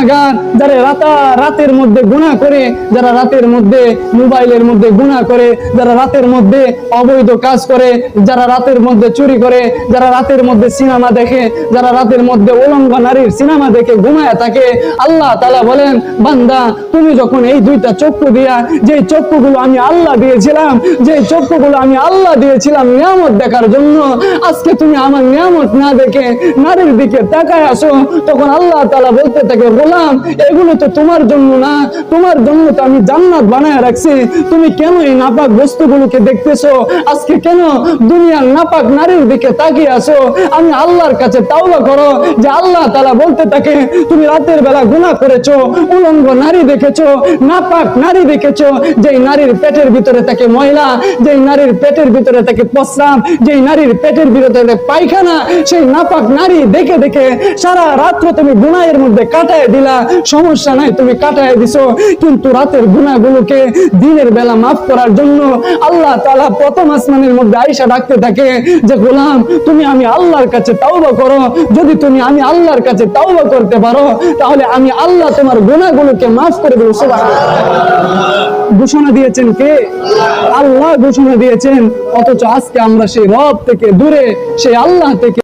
গুনাহগার, যারা রাতের মধ্যে গুনাহ করে, যারা রাতের মধ্যে মোবাইলের মধ্যে গুনাহ করে, যারা রাতের মধ্যে অবৈধ কাজ করে, যারা রাতের মধ্যে চুরি করে, যারা রাতের মধ্যে সিনেমা দেখে, যারা রাতের মধ্যে উলঙ্গ নারীর সিনেমা দেখে ঘুমায় থাকে, আল্লাহ তাআলা বলেন, বান্দা তুমি যখন এই দুইটা চক্ষু দিয়া, যে চক্ষুগুলো আমি আল্লাহ দিয়েছিলাম, যে চক্ষুগুলো আমি আল্লাহ দিয়েছিলাম নিয়ামত দেখার জন্য, আজকে তুমি আমার নিয়ামত না দেখে নারীর দিকে তাকায় আসো, তখন আল্লাহ তাআলা বলতে থাকে, গোলাম এগুলো তো তোমার জন্য না, তোমার জন্য তো আমি জান্নাত বানায় রাখছি, তুমি কেন এই নাপাক বস্তুগুলোকে দেখতেছো? আজকে কেন দুনিয়ার নাপাক নারীর দিকে তাকিয়ে আসো? আমি আল্লাহর কাছে তাওবা করো। যে আল্লাহ তাআলা বলতে থাকে, তুমি রাতের বেলা গুনাহ করেছো, উলঙ্গ নারী দেখেছো, নাপাক নারী দেখেছো, যেই নারীর পেটের ভিতরে থাকে ময়লা, যেই নারীর পেটের ভিতরে থাকে প্রস্রাব, যেই নারীর পেটের ভিতরে থাকে পায়খানা, সেই নাপাক নারী দেখে দেখে সারা রাত্র তুমি গুনাহের মধ্যে কাটায় দিলা, সমস্যা নাই, তুমি কাটায় দিছো, কিন্তু রাতের গুনাহগুলোকে দিনের বেলা মাফ করার জন্য আল্লাহ তাআলা প্রথম আসমানের মধ্যে আয়েশা ডাকতে থাকে যে, গোলাম তুমি আমি আল্লাহর কাছে তাওবা করো, যদি তুমি আমি আল্লাহর কাছে তাওবা করতে পারো, তাহলে আমি আল্লাহ তোমার গুনাহগুলোকে মাফ করে দেব। সুবহানাল্লাহ। ঘোষণা দিয়েছেন কে? আল্লাহ ঘোষণা দিয়েছেন। অথচ আজকে আমরা সেই রব থেকে দূরে, সেই আল্লাহ থেকে